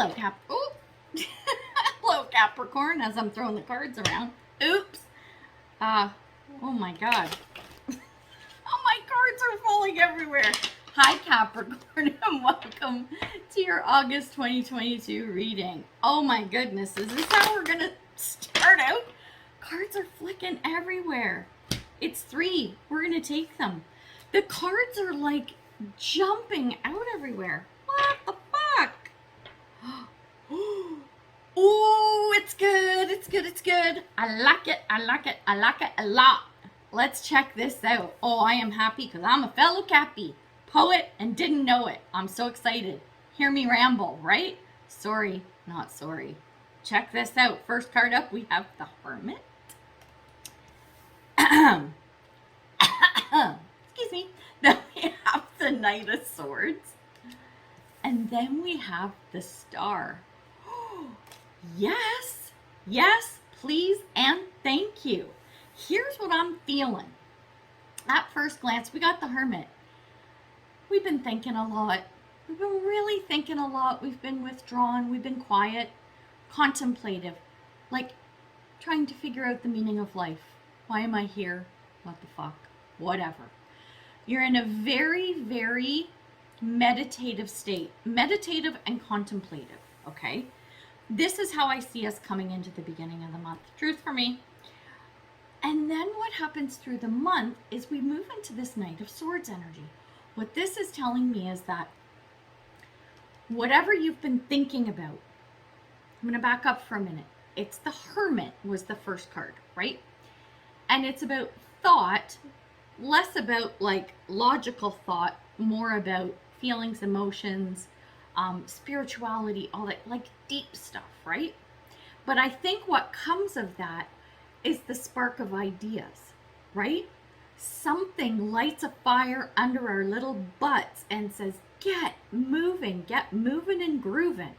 Hello, Hello, Capricorn, as I'm throwing the cards around. Oops. Oh my God. Oh, my cards are falling everywhere. Hi, Capricorn, and welcome to your August 2022 reading. Oh my goodness, is this how we're gonna start out? Cards are flicking everywhere. It's 3. We're gonna take them. The cards are like jumping out everywhere. What the fuck? Oh, it's good. It's good. It's good. I like it. I like it. I like it a lot. Let's check this out. Oh, I am happy because I'm a fellow Cappy, poet, and didn't know it. I'm so excited. Hear me ramble, right? Sorry, not sorry. Check this out. First card up, we have the Hermit. Excuse me. Then we have the Knight of Swords. And then we have the Star. Yes, yes, please, and thank you. Here's what I'm feeling. At first glance, we got the Hermit. We've been thinking a lot. We've been really thinking a lot. We've been withdrawn. We've been quiet, contemplative, like trying to figure out the meaning of life. Why am I here? What the fuck? Whatever. You're in a very, very meditative state. Meditative and contemplative, okay? This is how I see us coming into the beginning of the month. Truth for me. And then what happens through the month is we move into this Knight of Swords energy. What this is telling me is that whatever you've been thinking about, I'm going to back up for a minute. It's the Hermit was the first card, right? And it's about thought, less about like logical thought, more about feelings, emotions, spirituality, all that, like deep stuff, right? But I think what comes of that is the spark of ideas, right? Something lights a fire under our little butts and says, get moving and grooving,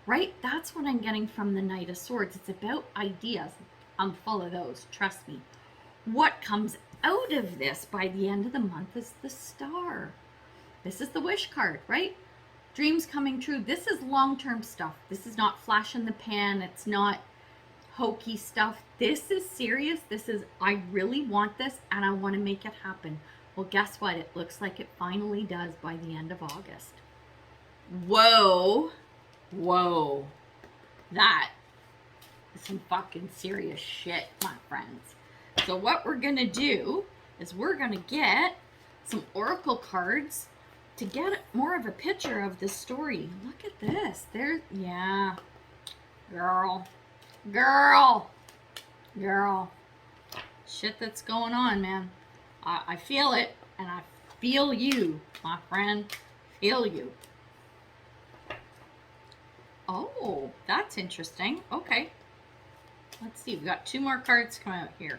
right? That's what I'm getting from the Knight of Swords. It's about ideas. I'm full of those, trust me. What comes out of this by the end of the month is the Star. This is the wish card, right? Dreams coming true. This is long-term stuff. This is not flash in the pan. It's not hokey stuff. This is serious. This is, I really want this and I want to make it happen. Well, guess what? It looks like it finally does by the end of August. Whoa. Whoa. That is some fucking serious shit, my friends. So what we're going to do is we're going to get some oracle cards to get more of a picture of the story. Look at this. There, yeah. Girl. Shit that's going on, man. I feel it, and I feel you, my friend. Feel you. Oh, that's interesting. Okay. Let's see. We got 2 more cards coming out here.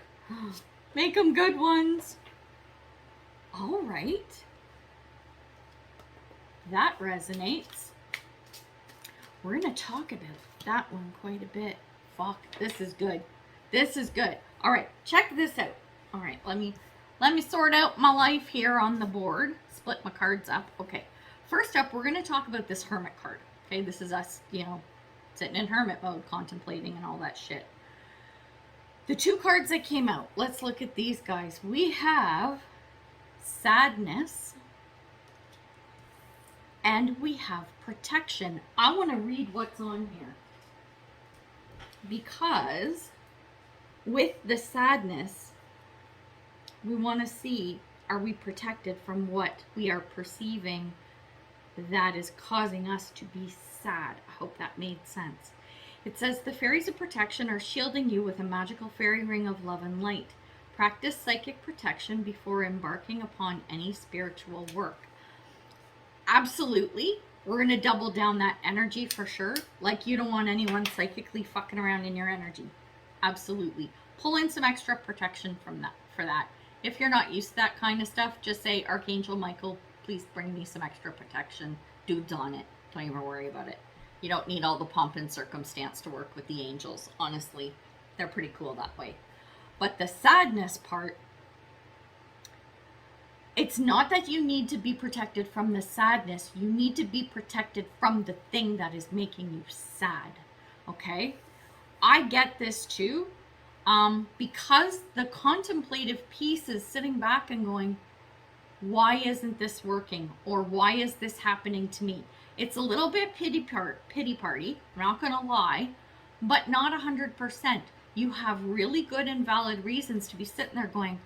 Make them good ones. All right. That resonates. We're going to talk about that one quite a bit. Fuck, this is good. This is good. All right, check this out. All right, let me sort out my life here on the board. Split my cards up. Okay, first up, we're going to talk about this Hermit card. Okay, this is us, you know, sitting in Hermit mode, contemplating and all that shit. The 2 cards that came out, let's look at these guys. We have Sadness. And we have Protection. I want to read what's on here. Because with the Sadness, we want to see, are we protected from what we are perceiving that is causing us to be sad? I hope that made sense. It says, the fairies of protection are shielding you with a magical fairy ring of love and light. Practice psychic protection before embarking upon any spiritual work. Absolutely. We're going to double down that energy for sure. Like, you don't want anyone psychically fucking around in your energy. Absolutely. Pull in some extra protection from that, for that. If you're not used to that kind of stuff, just say, Archangel Michael, please bring me some extra protection. Dude's on it. Don't even worry about it. You don't need all the pomp and circumstance to work with the angels. Honestly, they're pretty cool that way. But the Sadness part, It's not that you need to be protected from the sadness. You need to be protected from the thing that is making you sad. Okay? I get this too. Because the contemplative piece is sitting back and going, why isn't this working? Or why is this happening to me? It's a little bit pity party, I'm not gonna lie, but not 100%. You have really good and valid reasons to be sitting there going,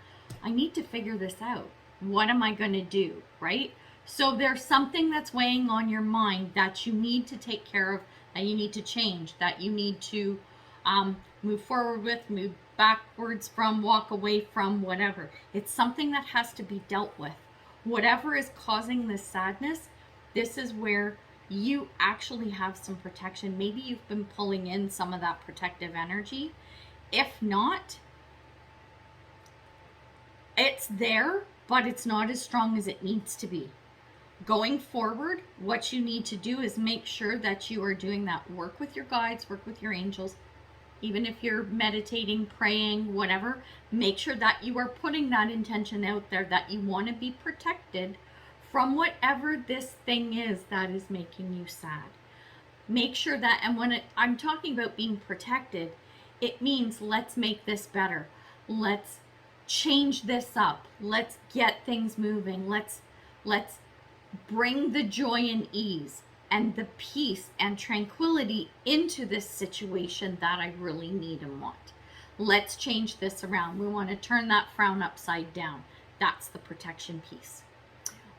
I need to figure this out. What am I gonna do, right? So there's something that's weighing on your mind that you need to take care of, that you need to change, that you need to move forward with, move backwards from, walk away from, whatever. It's something that has to be dealt with. Whatever is causing this sadness, this is where you actually have some protection. Maybe you've been pulling in some of that protective energy. If not, it's there, but it's not as strong as it needs to be. Going forward, what you need to do is make sure that you are doing that work with your guides, work with your angels. Even if you're meditating, praying, whatever, make sure that you are putting that intention out there that you want to be protected from whatever this thing is that is making you sad. Make sure that, and when I'm talking about being protected, it means let's make this better. Let's change this up. Let's get things moving. Let's bring the joy and ease and the peace and tranquility into this situation that I really need and want. Let's change this around. We want to turn that frown upside down. That's the protection piece.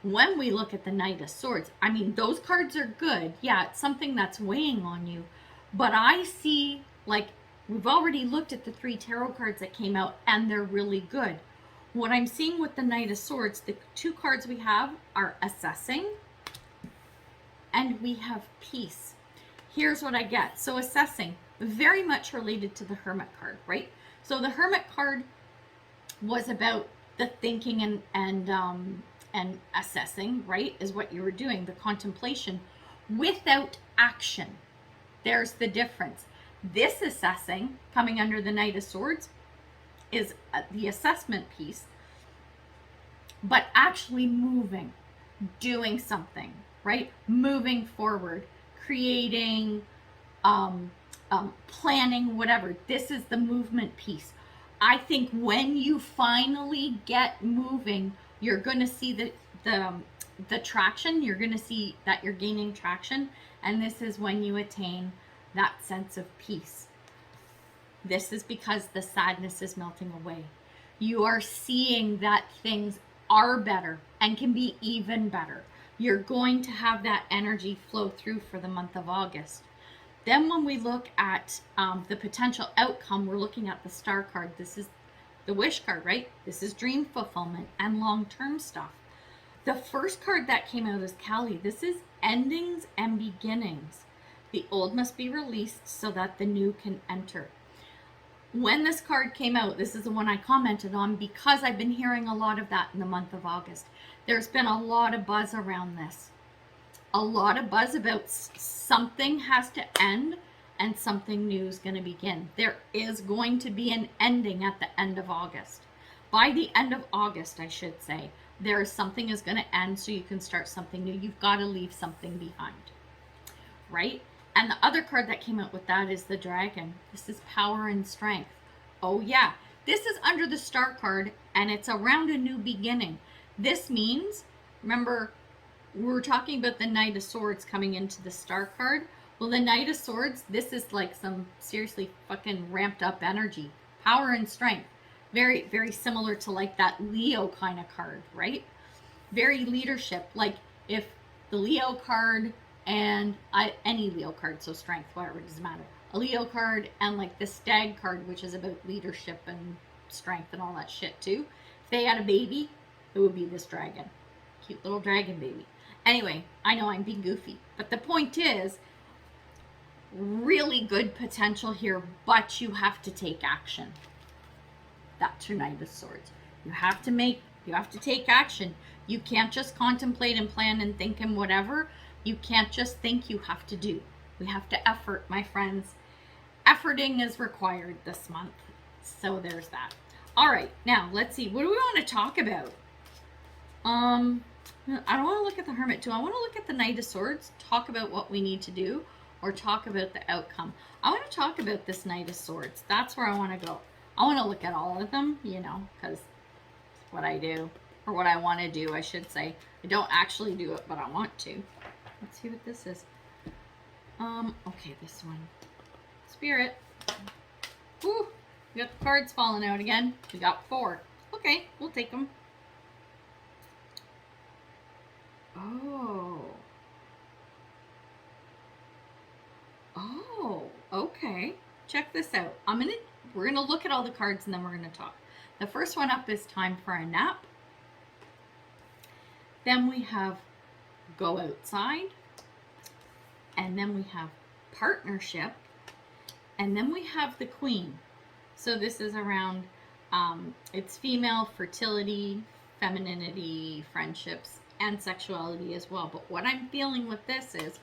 When we look at the Knight of Swords, I mean, those cards are good. Yeah, it's something that's weighing on you. But I see, like, we've already looked at the 3 tarot cards that came out, and they're really good. What I'm seeing with the Knight of Swords, the 2 cards we have are assessing, and we have peace. Here's what I get. So assessing, very much related to the Hermit card, right? So the Hermit card was about the thinking and assessing, right? Is what you were doing, the contemplation, without action. There's the difference. This assessing, coming under the Knight of Swords, is the assessment piece, but actually moving, doing something, right? Moving forward, creating, planning, whatever. This is the movement piece. I think when you finally get moving, you're going to see the traction. You're going to see that you're gaining traction, and this is when you attain that sense of peace. This is because the sadness is melting away. You are seeing that things are better and can be even better. You're going to have that energy flow through for the month of August. Then when we look at the potential outcome, we're looking at the Star card. This is the Wish card, right? This is dream fulfillment and long-term stuff. The first card that came out is Kali. This is endings and beginnings. The old must be released so that the new can enter. When this card came out, this is the one I commented on because I've been hearing a lot of that in the month of August. There's been a lot of buzz around this. A lot of buzz about something has to end and something new is going to begin. There is going to be an ending at the end of August. By the end of August, I should say, there is something is going to end so you can start something new. You've got to leave something behind, right? And the other card that came out with that is the Dragon. This is power and strength. Oh yeah, this is under the Star card and it's around a new beginning. This means, remember, we're talking about the Knight of Swords coming into the Star card. Well, the Knight of Swords, this is like some seriously fucking ramped up energy. Power and strength. Very, very similar to like that Leo kind of card, right? Very leadership. Like if the Leo card and any Leo card, so strength, whatever, it doesn't matter. A Leo card and like the Stag card, which is about leadership and strength and all that shit too. If they had a baby, it would be this dragon. Cute little dragon baby. Anyway, I know I'm being goofy, but the point is, really good potential here, but you have to take action. That's your Knight of Swords. You have to take action. You can't just contemplate and plan and think and whatever. You can't just think, you have to do. We have to effort, my friends. Efforting is required this month. So there's that. All right, now let's see. What do we want to talk about? I don't want to look at the Hermit. Do I want to look at the Knight of Swords, talk about what we need to do, or talk about the outcome? I want to talk about this Knight of Swords. That's where I want to go. I want to look at all of them, you know, because what I do, or what I want to do, I should say. I don't actually do it, but I want to. Let's see what this is. Okay, this one. Spirit. Ooh, we got the cards falling out again. We got 4. Okay, we'll take them. Oh. Oh, okay. Check this out. We're gonna look at all the cards and then we're gonna talk. The first one up is time for a nap. Then we have go outside. And then we have partnership. And then we have the Queen. So this is around, it's female fertility, femininity, friendships, and sexuality as well. But what I'm feeling with this is,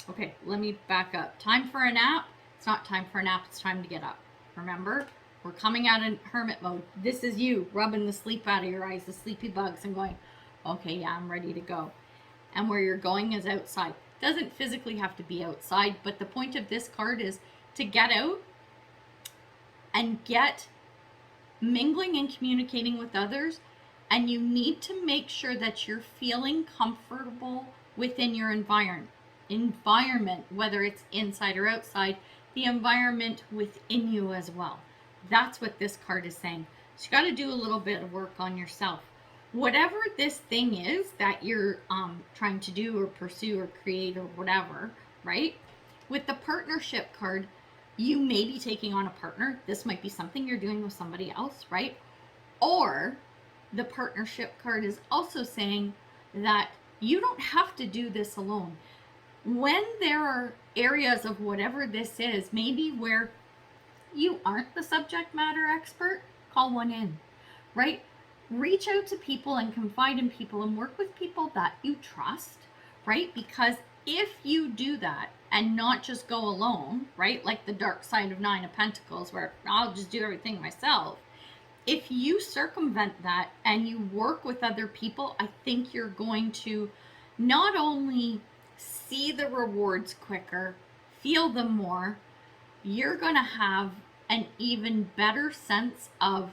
okay, let me back up. Time for a nap. It's not time for a nap. It's time to get up. Remember, we're coming out in hermit mode. This is you rubbing the sleep out of your eyes, the sleepy bugs, and going, okay, yeah, I'm ready to go. And where you're going is outside. Doesn't physically have to be outside, but the point of this card is to get out and get mingling and communicating with others. And you need to make sure that you're feeling comfortable within your environment, whether it's inside or outside, the environment within you as well. That's what this card is saying. So you got to do a little bit of work on yourself. Whatever this thing is that you're trying to do or pursue or create or whatever, right? With the partnership card, you may be taking on a partner. This might be something you're doing with somebody else, right? Or the partnership card is also saying that you don't have to do this alone. When there are areas of whatever this is, maybe where you aren't the subject matter expert, call one in, right? Reach out to people and confide in people and work with people that you trust, right? Because if you do that and not just go alone, right? Like the dark side of 9 of Pentacles, where I'll just do everything myself. If you circumvent that and you work with other people, I think you're going to not only see the rewards quicker, feel them more, you're going to have an even better sense of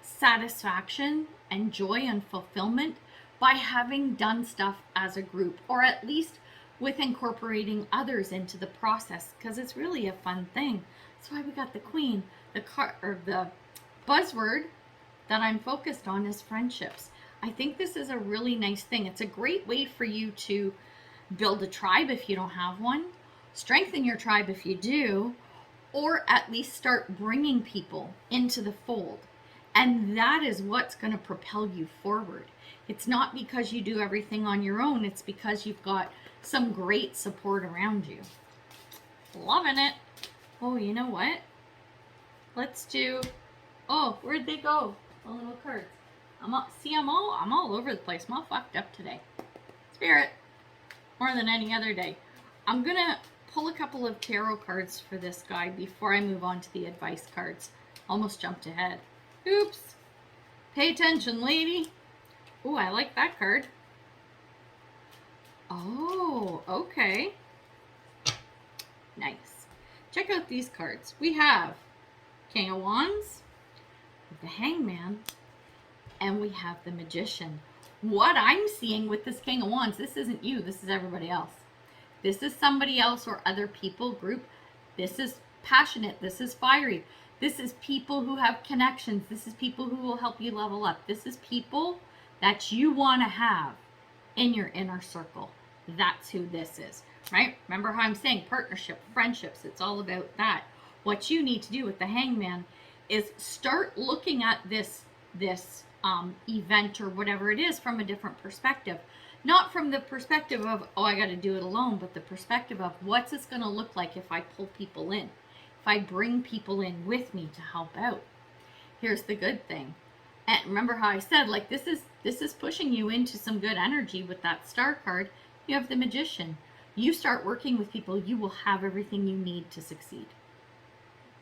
satisfaction and joy and fulfillment by having done stuff as a group, or at least with incorporating others into the process, because it's really a fun thing. That's why we got the Queen. The buzzword that I'm focused on is friendships. I think this is a really nice thing. It's a great way for you to build a tribe if you don't have one, strengthen your tribe if you do, or at least start bringing people into the fold. And that is what's going to propel you forward. It's not because you do everything on your own. It's because you've got some great support around you. Loving it. Oh, you know what? Let's do... Oh, where'd they go? The little cards. I'm all over the place. I'm all fucked up today. Spirit. More than any other day. I'm going to pull a couple of tarot cards for this guy before I move on to the advice cards. Almost jumped ahead. Oops. Pay attention, lady. Ooh, I like that card. Oh, okay. Nice. Check out these cards. We have King of Wands, the Hangman, and we have the Magician. What I'm seeing with this King of Wands, this isn't you, this is everybody else. This is somebody else or other people, group. This is passionate. This is fiery. This is people who have connections. This is people who will help you level up. This is people that you want to have in your inner circle. That's who this is, right? Remember how I'm saying partnership, friendships. It's all about that. What you need to do with the Hangman is start looking at this event or whatever it is from a different perspective. Not from the perspective of, oh, I got to do it alone, but the perspective of what's this going to look like if I pull people in, if I bring people in with me to help out. Here's the good thing. And remember how I said, like, this is pushing you into some good energy with that Star card. You have the Magician. You start working with people, you will have everything you need to succeed.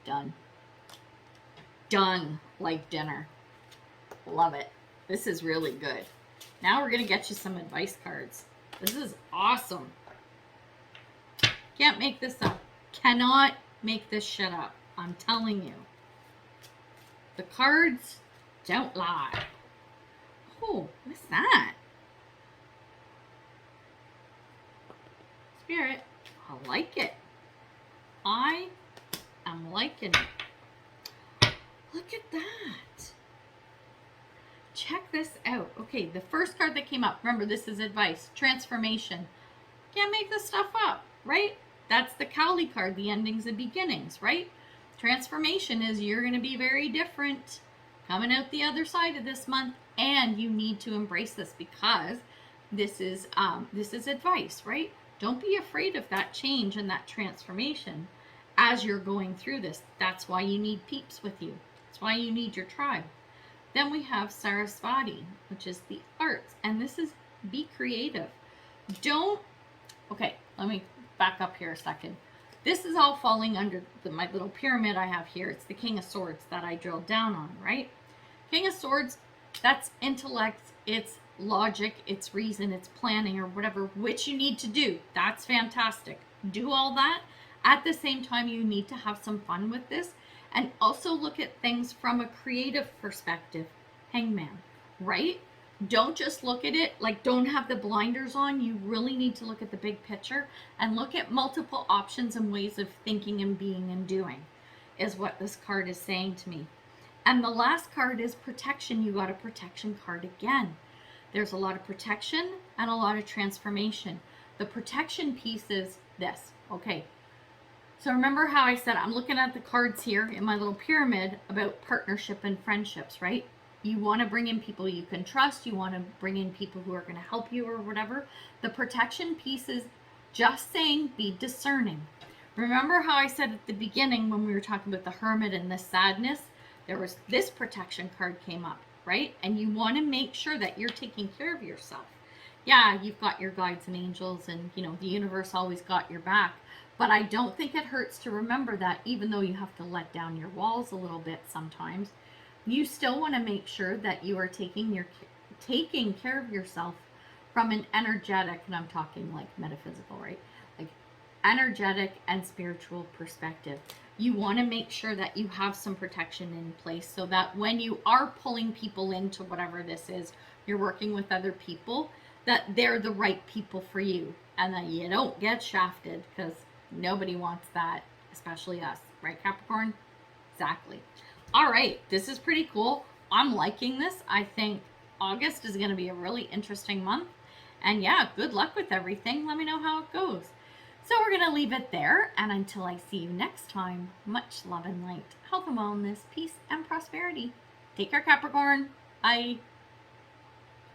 Done. Done like dinner. Love it. This is really good. Now we're going to get you some advice cards. This is awesome. Can't make this up. Cannot make this shit up. I'm telling you. The cards don't lie. Oh, what's that? Spirit, I like it. I am liking it. Look at that. Check this out. Okay, the first card that came up, remember this is advice, transformation. Can't make this stuff up, right? That's the Cowley card, the endings and beginnings, right? Transformation is you're going to be very different coming out the other side of this month, and you need to embrace this because this is advice, right? Don't be afraid of that change and that transformation as you're going through this. That's why you need peeps with you. That's why you need your tribe. Then we have Sarasvati, which is the arts, and this is be creative. Okay, let me back up here a second. This is all falling under my little pyramid I have here. It's the King of Swords that I drilled down on, right? King of Swords, that's intellect, it's logic, it's reason, it's planning, or whatever, which you need to do. That's fantastic. Do all that. At the same time, you need to have some fun with this and also look at things from a creative perspective. Hangman, right? Don't just look at it, like don't have the blinders on. You really need to look at the big picture and look at multiple options and ways of thinking and being and doing is what this card is saying to me. And the last card is protection. You got a protection card again. There's a lot of protection and a lot of transformation. The protection piece is this. Okay. So remember how I said I'm looking at the cards here in my little pyramid about partnership and friendships, right? You want to bring in people you can trust. You want to bring in people who are going to help you or whatever. The protection piece is just saying be discerning. Remember how I said at the beginning when we were talking about the Hermit and the sadness, there was this protection card came up, right? And you want to make sure that you're taking care of yourself. Yeah, you've got your guides and angels and, you know, the universe always got your back. But I don't think it hurts to remember that even though you have to let down your walls a little bit sometimes, you still want to make sure that you are taking care of yourself from an energetic, and I'm talking like metaphysical, right? Like energetic and spiritual perspective. You want to make sure that you have some protection in place so that when you are pulling people into whatever this is, you're working with other people, that they're the right people for you and that you don't get shafted, because nobody wants that, especially us, right, Capricorn? Exactly. All right, this is pretty cool. I'm liking this. I think August is going to be a really interesting month. And yeah, good luck with everything. Let me know how it goes. So we're going to leave it there. And until I see you next time, much love and light, health and wellness, peace and prosperity. Take care, Capricorn. Bye.